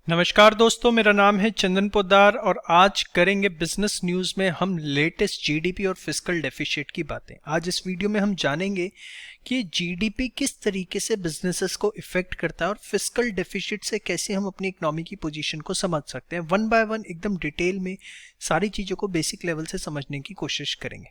नमस्कार दोस्तों, मेरा नाम है चंदन पोद्दार और आज करेंगे बिजनेस न्यूज़ में हम लेटेस्ट जीडीपी और फिस्कल डेफिसिट की बातें। आज इस वीडियो में हम जानेंगे कि जीडीपी किस तरीके से बिजनेसेस को इफेक्ट करता है और फिस्कल डेफिसिट से कैसे हम अपनी इकोनॉमी की पोजीशन को समझ सकते हैं। वन बाय वन एकदम डिटेल में सारी चीज़ों को बेसिक लेवल से समझने की कोशिश करेंगे।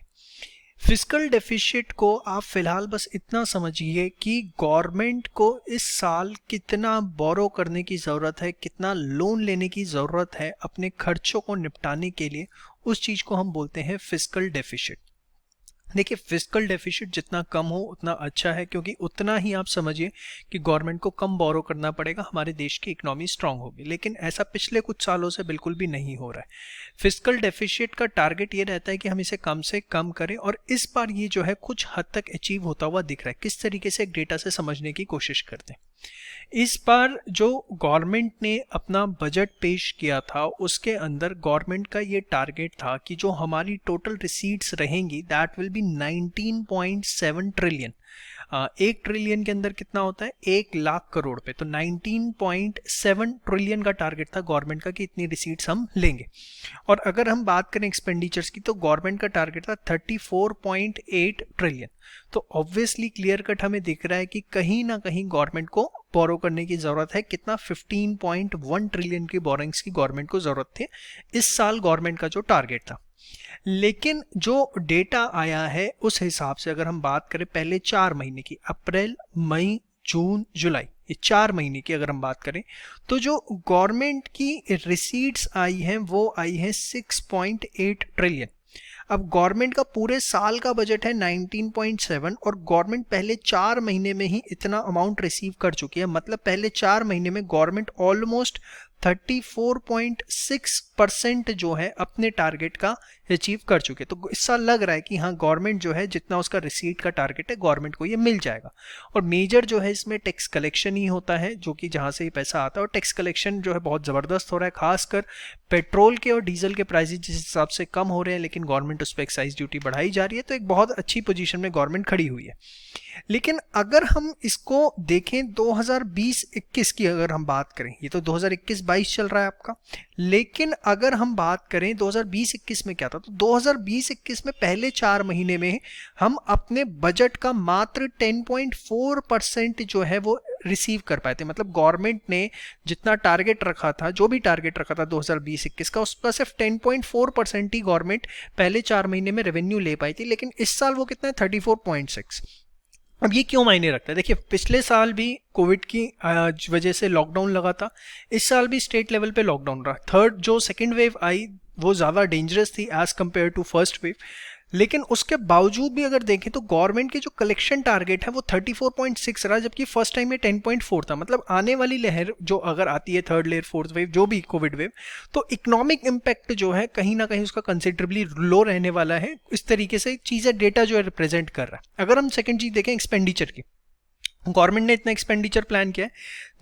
फिस्कल डेफिसिट को आप फिलहाल बस इतना समझिए कि गवर्नमेंट को इस साल कितना बोरो करने की ज़रूरत है, कितना लोन लेने की ज़रूरत है अपने खर्चों को निपटाने के लिए, उस चीज़ को हम बोलते हैं फिस्कल डेफिसिट। देखिए, फिस्कल डेफिसिट जितना कम हो उतना अच्छा है, क्योंकि उतना ही आप समझिए कि गवर्नमेंट को कम बोरो करना पड़ेगा, हमारे देश की इकोनॉमी स्ट्रांग होगी। लेकिन ऐसा पिछले कुछ सालों से बिल्कुल भी नहीं हो रहा है। फिस्कल डेफिसिट का टारगेट ये रहता है कि हम इसे कम से कम करें, और इस बार ये जो है कुछ हद तक अचीव होता हुआ दिख रहा है। किस तरीके से एक डेटा से समझने की कोशिश करते हैं। इस बार जो गवर्नमेंट ने अपना बजट पेश किया था उसके अंदर गवर्नमेंट का ये टारगेट था कि जो हमारी टोटल रिसीट्स रहेंगी that will be 19.7 trillion. 1 trillion के अंदर कितना होता है, 1 लाख करोड़ पे, तो 19.7 ट्रिलियन का टारगेट था गवर्नमेंट का कि इतनी रिसीट्स हम लेंगे। और अगर हम बात करें एक्सपेंडिचर्स की तो गवर्नमेंट का टारगेट था 34.8 ट्रिलियन। तो ऑब्वियसली क्लियर कट हमें दिख रहा है कि कहीं ना कहीं गवर्नमेंट को बोरो करने की जरूरत है। कितना, 15.1 ट्रिलियन की बोरिंग्स की गवर्नमेंट को जरूरत थी इस साल, गवर्नमेंट का जो टारगेट था। लेकिन जो डेटा आया है उस हिसाब से अगर हम बात करें पहले 4 महीने की, अप्रैल, मई, जून, जुलाई, ये 4 महीने की अगर हम बात करें, तो जो गवर्नमेंट की रिसीट्स आई हैं वो आई हैं 6.8 ट्रिलियन। अब गवर्नमेंट का पूरे साल का बजट है 19.7 और गवर्नमेंट पहले 4 महीने में ही इतना अमाउंट रिसीव कर चुकी है। मतलब पहले 4 महीने में गवर्नमेंट ऑलमोस्ट 34.6% जो है अपने टारगेट का अचीव कर चुके। तो इस साल लग रहा है कि हाँ, गवर्नमेंट जो है जितना उसका रिसीट का टारगेट है गवर्नमेंट को ये मिल जाएगा। और मेजर जो है इसमें टैक्स कलेक्शन ही होता है, जो कि जहाँ से ही पैसा आता है। और टैक्स कलेक्शन जो है बहुत ज़बरदस्त हो रहा है, खासकर पेट्रोल के और डीजल के प्राइसेस जिस हिसाब से कम हो रहे हैं, लेकिन गवर्नमेंट उस पर एक्साइज ड्यूटी बढ़ाई जा रही है। तो एक बहुत अच्छी पोजीशन में गवर्नमेंट खड़ी हुई है। लेकिन अगर हम इसको देखें 2020-21 की अगर हम बात करें, ये तो 2021-22 चल रहा है आपका, लेकिन अगर हम बात करें 2020-21 में क्या था, तो 2020-21 में पहले 4 महीने में हम अपने बजट का मात्र 10.4% जो है वो रिसीव कर पाए थे। मतलब गवर्नमेंट ने जितना टारगेट रखा था, जो भी टारगेट रखा था 2020-21 का, उसका सिर्फ 10.4% ही गवर्नमेंट पहले 4 महीने में रेवेन्यू ले पाई थी। लेकिन इस साल वो कितना है, 34.6। अब ये क्यों मायने रखता है? देखिए, पिछले साल भी कोविड की वजह से लॉकडाउन लगा था, इस साल भी स्टेट लेवल पे लॉकडाउन रहा। जो सेकेंड वेव आई वो ज़्यादा डेंजरस थी as compare to first wave. लेकिन उसके बावजूद भी अगर देखें तो गवर्नमेंट के जो कलेक्शन टारगेट है वो 34.6 रहा, जबकि फर्स्ट टाइम में 10.4 था। मतलब आने वाली लहर जो अगर आती है, थर्ड लेयर, फोर्थ वेव, जो भी कोविड वेव, तो इकोनॉमिक इम्पैक्ट जो है कहीं ना कहीं उसका कंसिडरेबली लो रहने वाला है। इस तरीके से चीज़ें डेटा जो है रिप्रेजेंट कर रहा है। अगर हम सेकेंड चीज़ देखें एक्सपेंडिचर की, गवर्नमेंट ने इतना एक्सपेंडिचर प्लान किया है,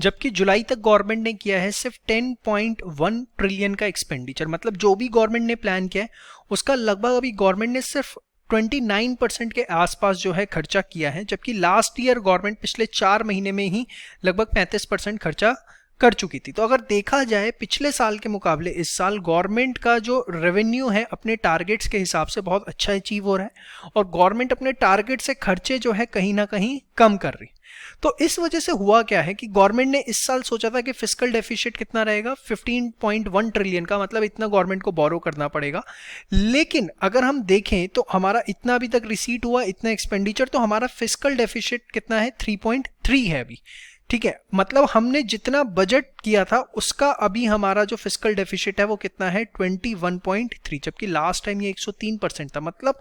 जबकि जुलाई तक गवर्नमेंट ने किया है सिर्फ 10.1 ट्रिलियन का एक्सपेंडिचर। मतलब जो भी गवर्नमेंट ने प्लान किया है उसका लगभग अभी गवर्नमेंट ने सिर्फ 29% के आसपास जो है खर्चा किया है, जबकि लास्ट ईयर गवर्नमेंट पिछले 4 महीने में ही लगभग 35% खर्चा कर चुकी थी। तो अगर देखा जाए पिछले साल के मुकाबले इस साल गवर्नमेंट का जो रेवेन्यू है अपने टारगेट्स के हिसाब से बहुत अच्छा अचीव हो रहा है, और गवर्नमेंट अपने टारगेट से खर्चे जो है कहीं ना कहीं कम कर रही। तो इस वजह से हुआ क्या है कि गवर्नमेंट ने इस साल सोचा था कि फिस्कल डेफिसिट कितना रहेगा, 15.1 ट्रिलियन का। मतलब इतना गवर्नमेंट को बोरो करना पड़ेगा। लेकिन अगर हम देखें तो हमारा इतना अभी तक रिसीट हुआ, इतना एक्सपेंडिचर, तो हमारा फिस्कल डेफिसिट कितना है, 3.3 है अभी। ठीक है, मतलब हमने जितना बजट किया था उसका अभी हमारा जो फिस्कल डेफिसिट है वो कितना है, 21.3, जबकि लास्ट टाइम ये 103% था। मतलब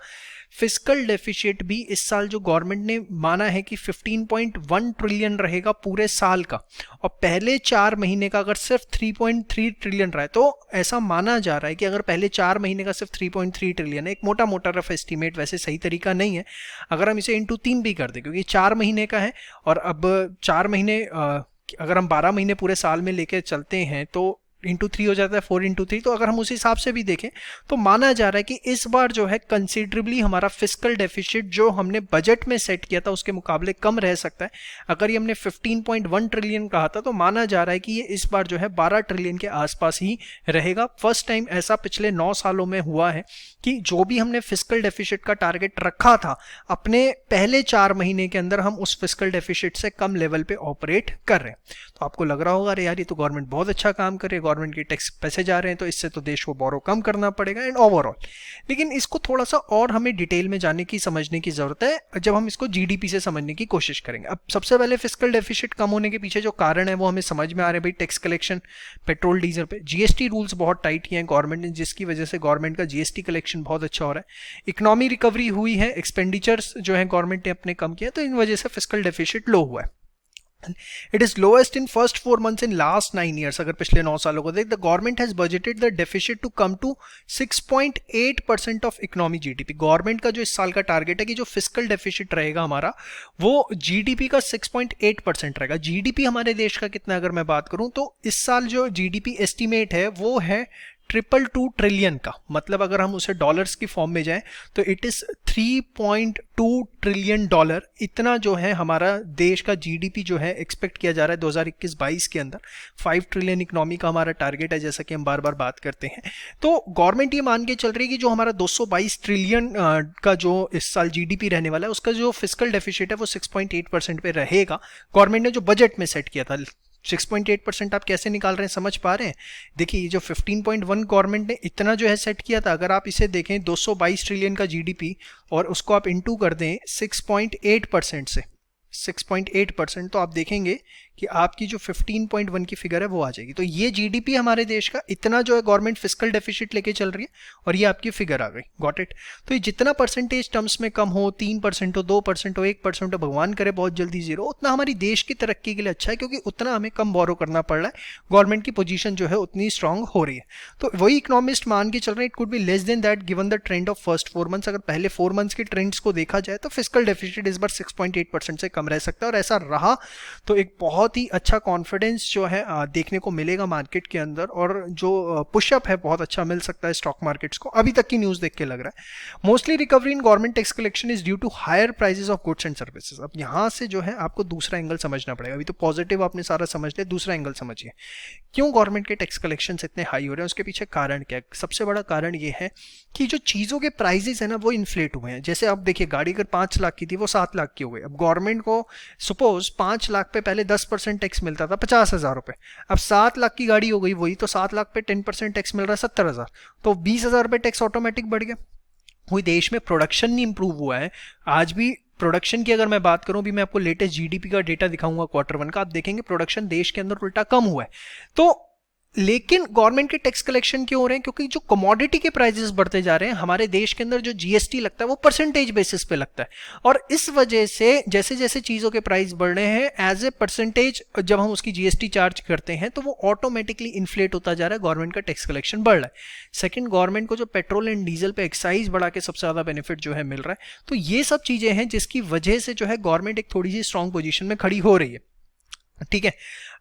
फिस्कल डेफिसिट भी इस साल जो गवर्नमेंट ने माना है कि 15.1 ट्रिलियन रहेगा पूरे साल का, और पहले 4 महीने का अगर सिर्फ 3.3 ट्रिलियन रहा है, तो ऐसा माना जा रहा है कि अगर पहले 4 महीने का सिर्फ 3.3 ट्रिलियन है, एक मोटा मोटा रफ एस्टिमेट, वैसे सही तरीका नहीं है, अगर हम इसे इंटू 3 भी कर दें, क्योंकि 4 महीने का है, और अब 4 महीने अगर हम 12 महीने पूरे साल में लेके चलते हैं तो इंटू 3 हो जाता है 4 इंटू 3। तो अगर हम उस हिसाब से भी देखें तो माना जा रहा है कि इस बार जो है कंसिडरेबली हमारा फिस्कल डेफिसिट जो हमने बजट में सेट किया था उसके मुकाबले कम रह सकता है। अगर ये हमने 15.1 ट्रिलियन कहा था तो माना जा रहा है कि ये इस बार जो है 12 ट्रिलियन के आसपास ही रहेगा। फर्स्ट टाइम ऐसा पिछले 9 सालों में हुआ है कि जो भी हमने फिस्कल डेफिसिट का टारगेट रखा था अपने पहले 4 महीने के अंदर हम उस फिस्कल डेफिसिट से कम लेवल पे ऑपरेट कर रहे हैं। तो आपको लग रहा होगा अरे यार ये तो गवर्नमेंट बहुत अच्छा काम कर रही है, गवर्नमेंट के टैक्स पैसे जा रहे हैं तो इससे तो देश को बोरो कम करना पड़ेगा एंड ओवरऑल। लेकिन इसको थोड़ा सा और हमें डिटेल में जाने की समझने की जरूरत है जब हम इसको जीडीपी से समझने की कोशिश करेंगे। अब सबसे पहले फिस्कल डेफिसिट कम होने के पीछे जो कारण है वो हमें समझ में आ रहे हैं भाई, टैक्स कलेक्शन पेट्रोल डीजल पे, जीएसटी रूल्स बहुत टाइट किए हैं गवर्नमेंट ने जिसकी वजह से गवर्नमेंट का जीएसटी कलेक्शन बहुत अच्छा हो रहा है। इकोनॉमी रिकवरी हुई है, एक्सपेंडिचर्स जो है गवर्नमेंट ने अपने कम किया तो इन वजह से फिस्कल डेफिसिट लो हुआ है। It is lowest in first 4 months in last 9 years। अगर पिछले 9 सालों को देख, the government has budgeted the deficit to come to 6.8% of economy GDP। Government का जो इस साल का टारगेट है कि जो फिस्कल डेफिसिट रहेगा हमारा वो जीडीपी का 6.8% रहेगा। जीडीपी हमारे देश का कितना अगर मैं बात करूं तो इस साल जो जीडीपी एस्टिमेट है वो है 222 ट्रिलियन का। मतलब अगर हम उसे डॉलर्स की फॉर्म में जाएं तो इट इज 3.2 ट्रिलियन डॉलर। इतना जो है हमारा देश का जीडीपी जो है एक्सपेक्ट किया जा रहा है 2021-22 के अंदर। 5 ट्रिलियन इकोनॉमी का हमारा टारगेट है जैसा कि हम बार बार बात करते हैं। तो गवर्नमेंट ये मान के चल रही है कि जो हमारा 222 ट्रिलियन का जो इस साल जीडीपी रहने वाला है उसका जो फिस्कल डेफिसिट है वो 6.8% पे रहेगा। गवर्नमेंट ने जो बजट में सेट किया था 6.8% आप कैसे निकाल रहे हैं समझ पा रहे हैं। देखिए ये जो 15.1 गवर्नमेंट ने इतना जो है सेट किया था, अगर आप इसे देखें 222 ट्रिलियन का जीडीपी और उसको आप इनटू कर दें 6.8% से 6.8%, तो आप देखेंगे कि आपकी जो 15.1 की फिगर है वो आ जाएगी। तो ये जीडीपी हमारे देश का इतना जो है गवर्नमेंट फिस्कल डेफिसिट लेके चल रही है और ये आपकी फिगर आ गई। Got it. तो ये जितना परसेंटेज टर्म्स में कम हो, 3% हो, 2% हो, 1% हो, भगवान करे बहुत जल्दी जीरो, उतना हमारी देश की तरक्की के लिए अच्छा है क्योंकि उतना हमें कम बोरो करना पड़ रहा है। गवर्नमेंट की पोजीशन जो है उतनी स्ट्रांग हो रही है। तो वही इकोनॉमिस्ट मान के चल रहे हैं it could be less than that given the trend of first 4 months. अगर पहले 4 मंथ्स के ट्रेंड्स को देखा जाए तो फिस्कल डेफिसिट इस बार 6.8% से कम रह सकता है और ऐसा रहा तो एक बहुत ही अच्छा कॉन्फिडेंस जो है देखने को मिलेगा मार्केट के अंदर और जो पुशअप है बहुत अच्छा मिल सकता है स्टॉक मार्केट्स को। अभी तक की न्यूज़ देख के लग रहा है mostly recovery in government tax collection is due to higher prices of goods and services. अब यहाँ से जो है आपको दूसरा एंगल समझना पड़ेगा। अभी तो पॉजिटिव आपने सारा समझ लिया, दूसरा एंगल समझिए क्यों गवर्नमेंट के टैक्स कलेक्शन इतने हाई हो रहे हैं, उसके पीछे कारण क्या है। सबसे बड़ा कारण ये है कि जो चीज़ों के प्राइजेस है ना वो इन्फ्लेट हुए हैं। जैसे अब देखिए गाड़ी अगर 5 लाख की थी वो 7 लाख की हो गई। अब गवर्नमेंट को सपोज 5 लाख पे पहले 10% टैक्स मिलता था 50,000 रुपये, अब 7 लाख की गाड़ी हो गई वही तो 7 लाख पे 10% टैक्स मिल रहा है 70,000, तो 20,000 रुपये टैक्स ऑटोमेटिक बढ़ गया। कोई देश में प्रोडक्शन नहीं इंप्रूव हुआ है। आज भी प्रोडक्शन की अगर मैं बात करूं, भी मैं आपको लेटेस्ट जीडीपी का डेटा दिखाऊंगा Q1 का, आप देखेंगे प्रोडक्शन देश के अंदर उल्टा कम हुआ है। तो लेकिन गवर्नमेंट के टैक्स कलेक्शन क्यों हो रहे हैं, क्योंकि जो कमोडिटी के प्राइसेस बढ़ते जा रहे हैं हमारे देश के अंदर जो जीएसटी लगता है वो परसेंटेज बेसिस पे लगता है और इस वजह से जैसे जैसे चीज़ों के प्राइस बढ़ रहे हैं एज ए परसेंटेज जब हम उसकी जीएसटी चार्ज करते हैं तो वो ऑटोमेटिकली इन्फ्लेट होता जा रहा है, गवर्नमेंट का टैक्स कलेक्शन बढ़ रहा है। सेकेंड, गवर्नमेंट को जो पेट्रोल एंड डीजल पे एक्साइज बढ़ा के सबसे ज़्यादा बेनिफिट जो है मिल रहा है। तो ये सब चीज़ें हैं जिसकी वजह से जो है गवर्नमेंट एक थोड़ी सी स्ट्रांग पोजिशन में खड़ी हो रही है, ठीक है।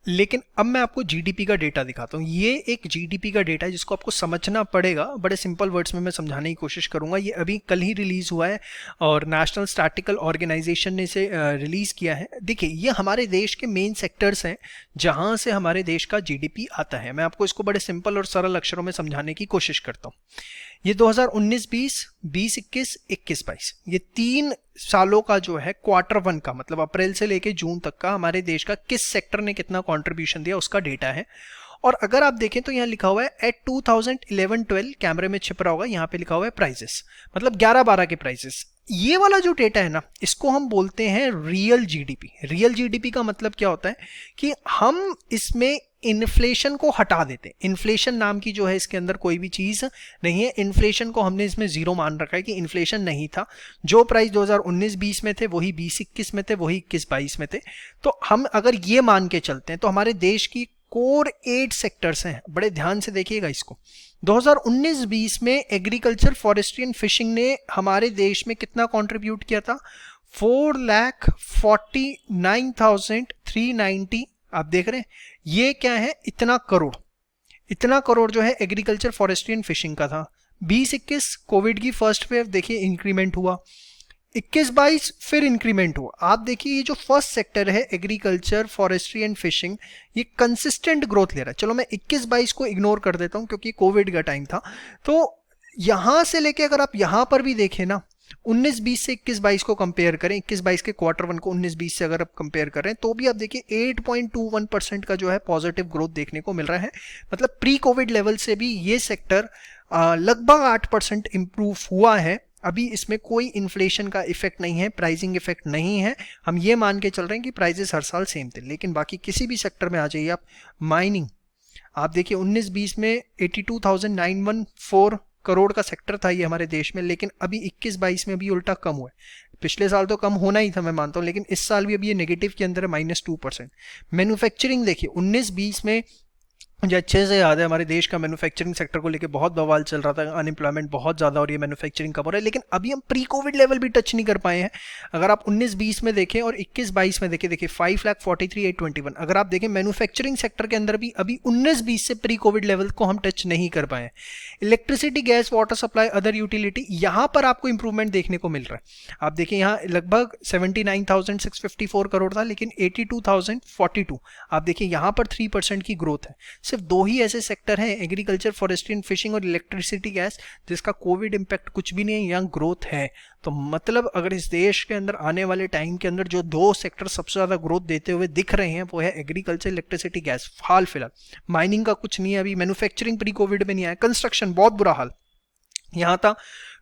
लेकिन अब मैं आपको जीडीपी का डेटा दिखाता हूँ। ये एक जीडीपी का डेटा है जिसको आपको समझना पड़ेगा, बड़े सिंपल वर्ड्स में मैं समझाने की कोशिश करूँगा। ये अभी कल ही रिलीज़ हुआ है और नेशनल स्टैटिस्टिकल ऑर्गेनाइजेशन ने इसे रिलीज़ किया है। देखिए ये हमारे देश के मेन सेक्टर्स हैं जहाँ से हमारे देश का जीडीपी आता है। मैं आपको इसको बड़े सिंपल और सरल अक्षरों में समझाने की कोशिश करता हूँ। ये 2019-20, 2021, 21-22 ये 3 सालों का जो है Q1 का मतलब अप्रैल से लेके जून तक का हमारे देश का किस सेक्टर ने कितना कंट्रीब्यूशन दिया उसका डेटा है। और अगर आप देखें तो यहाँ लिखा हुआ है एट 2011-12, कैमरे में छिप रहा होगा, यहाँ पे लिखा हुआ है प्राइसेस, मतलब 11-12 के प्राइसेस। ये वाला जो डेटा है ना इसको हम बोलते हैं रियल जीडीपी। रियल जीडीपी का मतलब क्या होता है कि हम इसमें इन्फ्लेशन को हटा देते हैं। इन्फ्लेशन नाम की जो है इसके अंदर कोई भी चीज़ नहीं है। इन्फ्लेशन को हमने इसमें जीरो मान रखा है कि इन्फ्लेशन नहीं था। जो प्राइस 2019-20 में थे वही 20-21 में थे, वही 21-22 में थे। तो हम अगर ये मान के चलते हैं तो हमारे देश की कोर 8 सेक्टर्स हैं। बड़े ध्यान से देखिएगा इसको। 2019-20 में एग्रीकल्चर, फॉरेस्ट्री एंड फिशिंग ने हमारे देश में कितना कंट्रीब्यूट किया था, 4,49,390। आप देख रहे हैं ये क्या है, इतना करोड़। इतना करोड़ जो है एग्रीकल्चर, फॉरेस्ट्री एंड फिशिंग का था। 20-21 कोविड की फर्स्ट वेव देखिए इंक्रीमेंट हुआ, 21-22 फिर इंक्रीमेंट हुआ। आप देखिए ये जो फर्स्ट सेक्टर है एग्रीकल्चर, फॉरेस्ट्री एंड फिशिंग, ये कंसिस्टेंट ग्रोथ ले रहा है। चलो मैं 21-22 को इग्नोर कर देता हूं क्योंकि कोविड का टाइम था। तो यहां से लेके अगर आप यहां पर भी देखें ना, 19-20 से 21-22 को कंपेयर करें, 21-22 के क्वार्टर 1 को 19-20 से अगर आप कंपेयर करें तो भी आप देखिए 8.21% का जो है पॉजिटिव ग्रोथ देखने को मिल रहा है। मतलब प्री कोविड लेवल से भी ये सेक्टर लगभग 8% इंप्रूव हुआ है। अभी इसमें कोई इन्फ्लेशन का इफेक्ट नहीं है, प्राइसिंग इफेक्ट नहीं है। हम ये मान के चल रहे हैं कि प्राइजेस हर साल सेम थे। लेकिन बाकी किसी भी सेक्टर में आ जाइए आप, माइनिंग आप देखिए 19-20 में 82,914 करोड़ का सेक्टर था ये हमारे देश में, लेकिन अभी 21-22 में भी उल्टा कम हुआ है। पिछले साल तो कम होना ही था मैं मानता हूँ, लेकिन इस साल भी अभी ये नेगेटिव के अंदर है, -2%। मैन्युफैक्चरिंग देखिए 19-20 में मुझे अच्छे से याद है हमारे देश का मैन्युफैक्चरिंग सेक्टर को लेके बहुत बवाल चल रहा था, अनएम्प्लॉयमेंट बहुत ज़्यादा हो रही है, मैन्युफैक्चरिंग कम हो रहा है, लेकिन अभी हम प्री कोविड लेवल भी टच नहीं कर पाए हैं। अगर आप 19-20 में देखें और 21-22 में देखें, देखिए 5,43,821, अगर आप देखें मैन्युफैक्चरिंग सेक्टर के अंदर भी अभी 19-20 से प्री कोविड लेवल को हम टच नहीं कर पाए हैं। Electricity, gas, water supply, other utility, यहाँ पर आपको इंप्रूवमेंट देखने को मिल रहा है। आप देखिए यहाँ लगभग 79,654 करोड़ था, लेकिन 82,042, आप देखिए यहाँ पर 3% की ग्रोथ है। सिर्फ दो ही ऐसे सेक्टर हैं, एग्रीकल्चर, फॉरेस्ट्री एंड फिशिंग और इलेक्ट्रिसिटी गैस, जिसका कोविड इंपैक्ट कुछ भी नहीं है, यहाँ ग्रोथ है। तो मतलब अगर इस देश के अंदर आने वाले टाइम के अंदर जो दो सेक्टर सबसे ज़्यादा ग्रोथ देते हुए दिख रहे हैं वो है एग्रीकल्चर, इलेक्ट्रिसिटी गैस हाल फिलहाल। माइनिंग का कुछ नहीं है अभी, मैन्युफैक्चरिंग प्री कोविड में नहीं आया, कंस्ट्रक्शन बहुत बुरा हाल, यहाँ था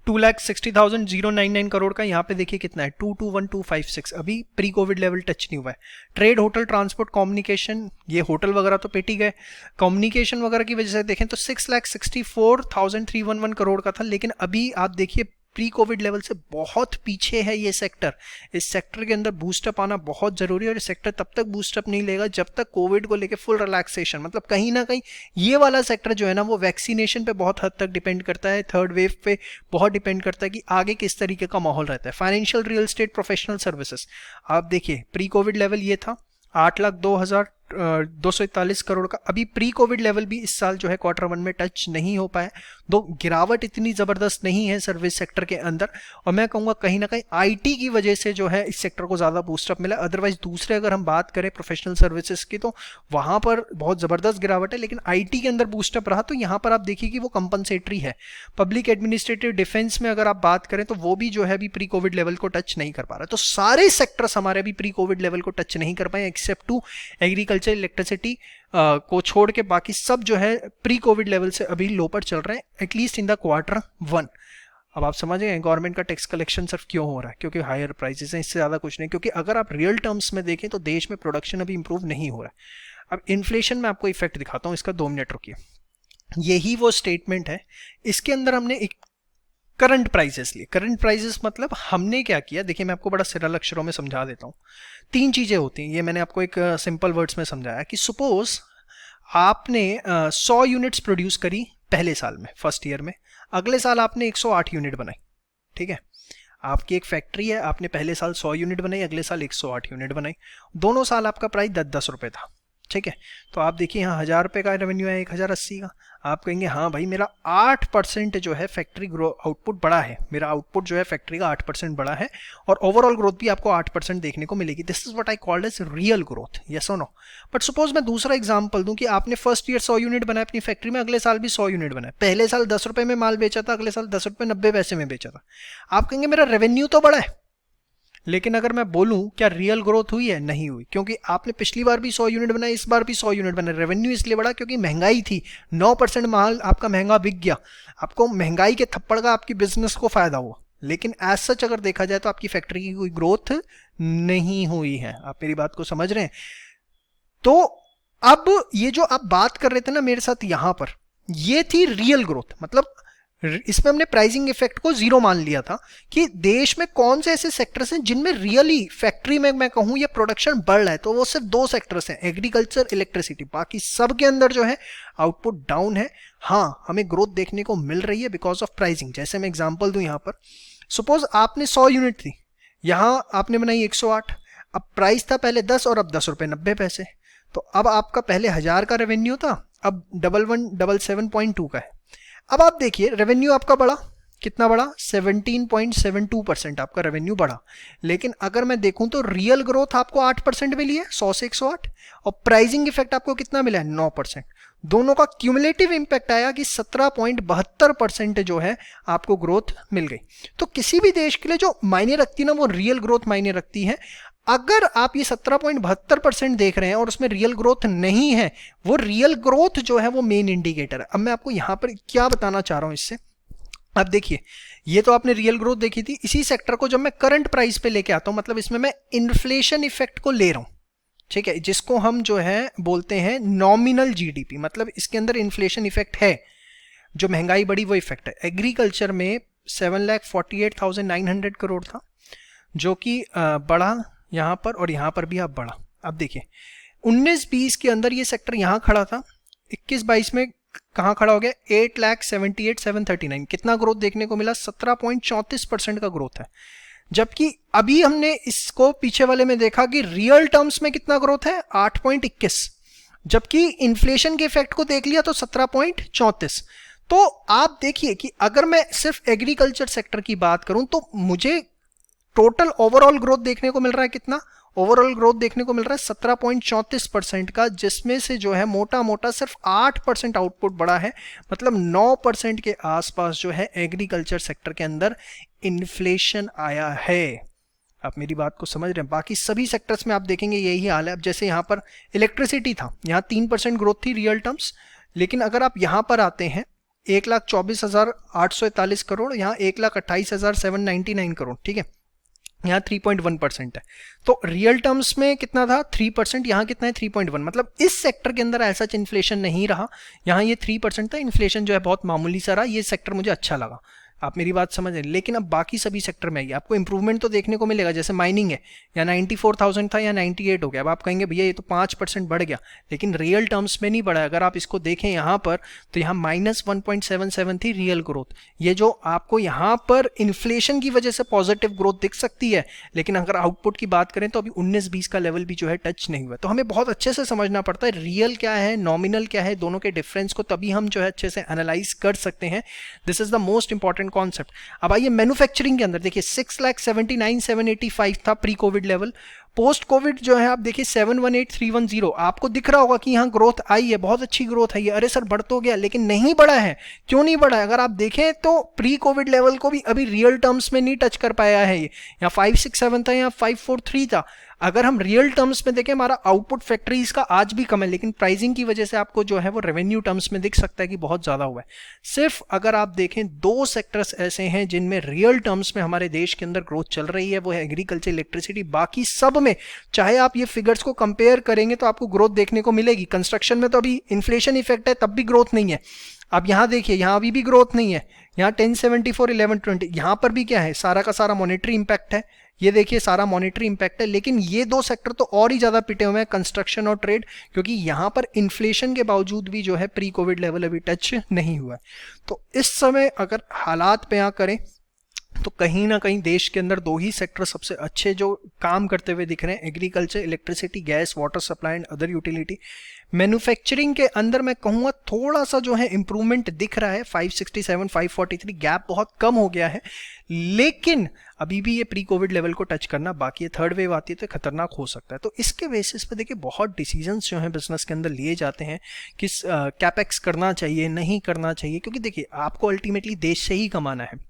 2,60,099 करोड़ का, यहाँ पे देखिए कितना है 221,256, अभी प्री कोविड लेवल टच नहीं हुआ है। ट्रेड, होटल, ट्रांसपोर्ट, कम्युनिकेशन, ये होटल वगैरह तो पेटी गए, कम्युनिकेशन वगैरह की वजह से देखें तो 6,64,311 करोड़ का था, लेकिन अभी आप देखिए प्री कोविड लेवल से बहुत पीछे है ये सेक्टर। इस सेक्टर के अंदर बूस्टअप आना बहुत जरूरी है, और ये सेक्टर तब तक बूस्टअप नहीं लेगा जब तक कोविड को लेके फुल रिलैक्सेशन, मतलब कहीं ना कहीं ये वाला सेक्टर जो है ना वो वैक्सीनेशन पे बहुत हद तक डिपेंड करता है, थर्ड वेव पे बहुत डिपेंड करता है कि आगे किस तरीके का माहौल रहता है। Financial, real estate, professional services, आप देखिए प्री कोविड लेवल ये था 8,02,241 करोड़ का, अभी प्री कोविड लेवल भी इस साल जो है क्वार्टर 1 में टच नहीं हो पाया। दो गिरावट इतनी ज़बरदस्त नहीं है सर्विस सेक्टर के अंदर, और मैं कहूँगा कहीं ना कहीं आईटी की वजह से जो है इस सेक्टर को ज़्यादा बूस्टअप मिला। अदरवाइज दूसरे अगर हम बात करें प्रोफेशनल सर्विसेज की तो वहाँ पर बहुत ज़बरदस्त गिरावट है, लेकिन आईटी के अंदर बूस्टअप रहा, तो यहाँ पर आप देखिए कि वो कंपनसेटरी है। पब्लिक एडमिनिस्ट्रेटिव, डिफेंस में अगर आप बात करें तो वो भी जो है अभी प्री कोविड लेवल को टच नहीं कर पा रहा है। तो सारे सेक्टर्स हमारे अभी प्री कोविड लेवल को टच नहीं कर पाए एक्सेप्ट टू एग्रीकल्चर, इलेक्ट्रिसिटी को छोड़ के बाकी सब जो है प्री कोविड लेवल से अभी लो पर चल रहे हैं, एटलीस्ट इन द क्वार्टर 1। अब आप समझ गए गवर्नमेंट का टैक्स कलेक्शन सिर्फ क्यों हो रहा है, क्योंकि हायर प्राइसेस हैं, इससे ज़्यादा कुछ नहीं। क्योंकि अगर आप रियल टर्म्स में देखें तो देश में प्रोडक्शन अभी इंप्रूव नहीं हो रहा है। अब इन्फ्लेशन में आपको इफेक्ट दिखाता हूँ इसका, 2 मिनट रुकिए। यही वो स्टेटमेंट है, इसके अंदर हमने एक करंट प्राइसेस लिए। करंट प्राइसेस मतलब हमने क्या किया, देखिए मैं आपको बड़ा सरल अक्षरों में समझा देता हूँ। 3 चीज़ें होती हैं, ये मैंने आपको एक सिंपल वर्ड्स में समझाया कि सपोज आपने 100 यूनिट्स प्रोड्यूस करी पहले साल में, फर्स्ट ईयर में, अगले साल आपने 108 यूनिट बनाई, ठीक है। आपकी एक फैक्ट्री है, आपने पहले साल 100 यूनिट बनाई, अगले साल 108 यूनिट बनाई, दोनों साल आपका प्राइस 10-10 रुपये था, ठीक है। तो आप देखिए यहाँ 1,000 रुपये का रेवेन्यू है, 1,080 का। आप कहेंगे हाँ भाई मेरा 8% जो है फैक्ट्री ग्रो आउटपुट बढ़ा है, मेरा आउटपुट जो है फैक्ट्री का 8% बढ़ा है, और ओवरऑल ग्रोथ भी आपको 8% देखने को मिलेगी। This is what I called as real growth, yes और नो। बट सपोज मैं दूसरा एग्जांपल दूं कि आपने फर्स्ट ईयर 100 यूनिट बनाया अपनी फैक्ट्री में, अगले साल भी 100 यूनिट बनाया, पहले साल 10 रुपये में माल बेचा था, अगले साल 10 रुपये 90 पैसे में बेचा था। आप कहेंगे मेरा रेवेन्यू तो बढ़ा है, लेकिन अगर मैं बोलूं क्या रियल ग्रोथ हुई है, नहीं हुई, क्योंकि आपने पिछली बार भी 100 यूनिट बनाए, इस बार भी 100 यूनिट बनाए। रेवेन्यू इसलिए बढ़ा क्योंकि महंगाई थी, 9% माल आपका महंगा बिक गया, आपको महंगाई के थप्पड़ का आपकी बिजनेस को फायदा हुआ। लेकिन एज सच अगर देखा जाए तो आपकी फैक्ट्री की कोई ग्रोथ नहीं हुई है। आप मेरी बात को समझ रहे हैं? तो अब ये जो आप बात कर रहे थे ना मेरे साथ यहां पर, ये थी रियल ग्रोथ। मतलब इसमें हमने प्राइसिंग इफेक्ट को 0 मान लिया था कि देश में कौन से ऐसे सेक्टर्स हैं जिनमें रियली फैक्ट्री में मैं कहूं या प्रोडक्शन बढ़ रहा है, तो वो सिर्फ 2 सेक्टर्स हैं, एग्रीकल्चर, इलेक्ट्रिसिटी। बाकी सब के अंदर जो है आउटपुट डाउन है। हाँ, हमें ग्रोथ देखने को मिल रही है बिकॉज ऑफ प्राइसिंग। जैसे मैं एग्जाम्पल दूं, यहां पर सपोज आपने 100 यूनिट थी, यहां आपने बनाई 108, अब प्राइस था पहले 10 और अब 10 रुपये 90 पैसे। तो अब आपका पहले 1,000 का रेवेन्यू था, अब 11,177.2 का है। अब आप देखिए रेवेन्यू आपका बढ़ा, कितना बढ़ा, 17.72% आपका रेवेन्यू बढ़ा। लेकिन अगर मैं देखूं तो रियल ग्रोथ आपको 8% मिली है, 100 से 108, और प्राइसिंग इफेक्ट आपको कितना मिला है, 9%। दोनों का क्यूमुलेटिव इंपैक्ट आया कि 17.72% जो है आपको ग्रोथ मिल गई। तो किसी भी देश के लिए जो मायने रखती है ना, वो रियल ग्रोथ मायने रखती है। अगर आप ये 17.72% देख रहे हैं और उसमें रियल ग्रोथ नहीं है, वो रियल ग्रोथ जो है वो मेन इंडिकेटर है। अब मैं आपको यहां पर क्या बताना चाह रहा हूं इससे, अब देखिए ये तो आपने रियल ग्रोथ देखी थी। इसी सेक्टर को जब मैं करंट प्राइस पे लेके आता हूं, मतलब इसमें मैं इन्फ्लेशन इफेक्ट को ले रहा हूं, ठीक है, जिसको हम जो है बोलते हैं नॉमिनल जीडीपी, मतलब इसके अंदर इन्फ्लेशन इफेक्ट है, जो महंगाई बढ़ी वो इफेक्ट है। एग्रीकल्चर में 7,48,900 करोड़ था, जो कि बढ़ा यहां पर, और यहां पर भी अब बढ़ा। अब देखिए 19-20 के अंदर ये सेक्टर यहां खड़ा था, 21-22 में कहां खड़ा हो गया, 8,78,739। कितना ग्रोथ देखने को मिला, 17.34% का ग्रोथ है। जबकि अभी हमने इसको पीछे वाले में देखा कि रियल टर्म्स में कितना ग्रोथ है, 8.21, जबकि इन्फ्लेशन के इफेक्ट को देख लिया तो 17.34। तो आप देखिए कि अगर मैं सिर्फ एग्रीकल्चर सेक्टर की बात करूं तो मुझे टोटल ओवरऑल ग्रोथ देखने को मिल रहा है, कितना ओवरऑल ग्रोथ देखने को मिल रहा है, 17.34% का, जिसमें से जो है मोटा मोटा सिर्फ 8% आउटपुट बढ़ा है। मतलब 9% के आसपास जो है एग्रीकल्चर सेक्टर के अंदर इन्फ्लेशन आया है। आप मेरी बात को समझ रहे हैं। बाकी सभी सेक्टर्स में आप देखेंगे यही हाल है। अब जैसे यहाँ पर इलेक्ट्रिसिटी था, यहाँ 3% ग्रोथ थी रियल टर्म्स, लेकिन अगर आप यहाँ पर आते हैं 1,24,841 करोड़, यहाँ 1,28,799 करोड़, ठीक है, यहाँ 3.1% है। तो रियल टर्म्स में कितना था, 3%, यहाँ कितना है 3.1। मतलब इस सेक्टर के अंदर ऐसा इन्फ्लेशन नहीं रहा, यहाँ ये 3% था, इन्फ्लेशन जो है बहुत मामूली सा रहा। ये सेक्टर मुझे अच्छा लगा, आप मेरी बात समझ रहे हैं। लेकिन अब बाकी सभी सेक्टर में आइए, आपको इंप्रूवमेंट तो देखने को मिलेगा। जैसे माइनिंग है, या 94,000 था या 98 हो गया। अब आप कहेंगे भैया ये तो 5% बढ़ गया, लेकिन रियल टर्म्स में नहीं बढ़ा। अगर आप इसको देखें यहाँ पर, तो यहाँ -1.77 थी रियल ग्रोथ। ये जो आपको यहाँ पर इन्फ्लेशन की वजह से पॉजिटिव ग्रोथ दिख सकती है, लेकिन अगर आउटपुट की बात करें तो अभी 19-20 का लेवल भी जो है टच नहीं हुआ। तो हमें बहुत अच्छे से समझना पड़ता है रियल क्या है, नॉमिनल क्या है, दोनों के डिफरेंस को, तभी हम जो है अच्छे से एनालाइज कर सकते हैं। This is the most important concept. अब आइए मैन्युफैक्चरिंग के अंदर देखिए, 6,79,785 था pre Covid level. Post Covid जो है आप देखिए 718,310। आपको दिख रहा होगा कि यहाँ ग्रोथ आई है, बहुत अच्छी ग्रोथ है ये। अरे सर बढ़ तो गया, लेकिन नहीं बढ़ा है। क्यों नहीं बढ़ा है? अगर आप देखें तो प्री कोविड लेवल को भी अभी रियल टर्म्स में नहीं टच कर पाया है ये। यहाँ 567 था, यहाँ 543 था। अगर हम रियल टर्म्स में देखें, हमारा आउटपुट फैक्ट्रीज का आज भी कम है, लेकिन प्राइसिंग की वजह से आपको जो है वो रेवेन्यू टर्म्स में दिख सकता है कि बहुत ज्यादा हुआ है। सिर्फ अगर आप देखें 2 सेक्टर्स ऐसे हैं जिनमें रियल टर्म्स में हमारे देश के अंदर ग्रोथ चल रही है, वो है एग्रीकल्चर, इलेक्ट्रिसिटी। बाकी सब में चाहे आप ये फिगर्स को कंपेयर करेंगे तो आपको ग्रोथ देखने को मिलेगी। कंस्ट्रक्शन में तो अभी इन्फ्लेशन इफेक्ट है, तब भी ग्रोथ नहीं है। अब यहाँ देखिए, यहाँ अभी भी ग्रोथ नहीं है। यहाँ 1074, 1120, यहाँ पर भी क्या है, सारा का सारा मॉनेटरी इंपैक्ट है। ये देखिए सारा मॉनेटरी इंपैक्ट है। लेकिन ये 2 सेक्टर तो और ही ज्यादा पिटे हुए हैं, कंस्ट्रक्शन और ट्रेड, क्योंकि यहाँ पर इन्फ्लेशन के बावजूद भी जो है प्री कोविड लेवल अभी टच नहीं हुआ है। तो इस समय अगर हालात पे करें तो कहीं ना कहीं देश के अंदर 2 ही सेक्टर सबसे अच्छे जो काम करते हुए दिख रहे हैं, agriculture, electricity, gas, water supply and other utility. Manufacturing के अंदर मैं कहूँगा थोड़ा सा जो है इंप्रूवमेंट दिख रहा है, 567, 543, गैप बहुत कम हो गया है, लेकिन अभी भी ये प्री कोविड लेवल को टच करना बाकी है। थर्ड वेव आती है तो खतरनाक हो सकता है। तो इसके बेसिस पे देखिए बहुत डिसीजंस जो हैं बिजनेस के अंदर लिए जाते हैं, किस कैपेक्स करना चाहिए, नहीं करना चाहिए, क्योंकि देखिए आपको अल्टीमेटली देश से ही कमाना है।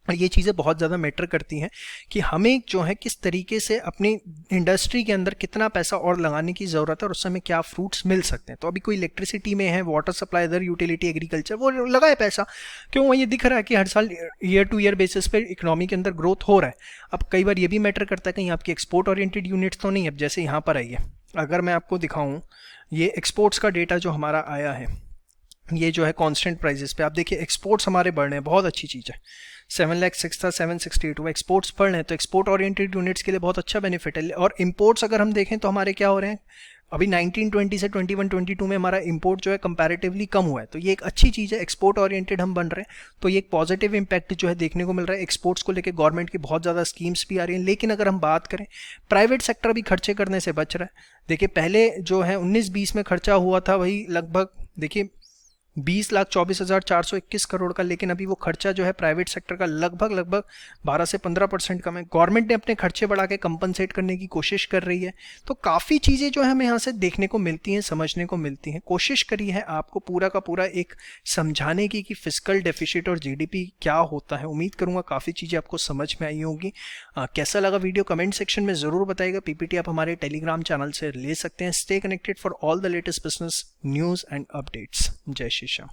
और ये चीज़ें बहुत ज़्यादा मैटर करती हैं कि हमें जो है किस तरीके से अपनी इंडस्ट्री के अंदर कितना पैसा और लगाने की ज़रूरत है और उससे हमें क्या फ्रूट्स मिल सकते हैं। तो अभी कोई इलेक्ट्रिसिटी में है, water supply, other utility, agriculture, वो लगाए पैसा। क्यों? वह ये दिख रहा है कि हर साल ईयर टू ईयर बेसिस पे इकोनॉमी के अंदर ग्रोथ हो रहा है। अब कई बार ये भी मैटर करता है कहीं आपकी एक्सपोर्ट ओरिएंटेड यूनिट्स तो नहीं। अब जैसे यहाँ पर आइए, अगर मैं आपको दिखाऊँ ये एक्सपोर्ट्स का डेटा जो हमारा आया है, ये जो है कांस्टेंट प्राइसेस पे आप देखिए एक्सपोर्ट्स हमारे बढ़ रहे हैं, बहुत अच्छी चीज़ है। 7,06,000 था, 768 हुआ। एक्सपोर्ट्स बढ़ रहे हैं तो एक्सपोर्ट ओरिएंटेड यूनिट्स के लिए बहुत अच्छा बेनिफिट है। और इंपोर्ट्स अगर हम देखें तो हमारे क्या हो रहे हैं, अभी 1920 से 21-22 में हमारा इंपोर्ट जो है कंपैरेटिवली कम हुआ है। तो ये एक अच्छी चीज़ है, एक्सपोर्ट ओरिएंटेड हम बन रहे हैं, तो ये एक पॉजिटिव इंपैक्ट जो है देखने को मिल रहा है। एक्सपोर्ट्स को लेकर गवर्नमेंट की बहुत ज़्यादा स्कीम्स भी आ रही हैं। लेकिन अगर हम बात करें, प्राइवेट सेक्टर भी खर्चे करने से बच रहा है। देखिए पहले जो है 19-20 में खर्चा हुआ था वही लगभग देखिए 20,24,421 करोड़ का, लेकिन अभी वो खर्चा जो है प्राइवेट सेक्टर का लगभग 12 से 15% कम है। गवर्नमेंट ने अपने खर्चे बढ़ा के कंपनसेट करने की कोशिश कर रही है। तो काफ़ी चीज़ें जो है हमें यहाँ से देखने को मिलती हैं, समझने को मिलती हैं। कोशिश करी है आपको पूरा का पूरा एक समझाने की कि फिस्कल डेफिसिट और जीडीपी क्या होता है। उम्मीद करूँगा काफ़ी चीज़ें आपको समझ में आई होंगी। कैसा लगा वीडियो कमेंट सेक्शन में ज़रूर बताइएगा। पीपीटी आप हमारे टेलीग्राम चैनल से ले सकते हैं। Stay connected for all the latest business news and updates. जय श्री श्याम।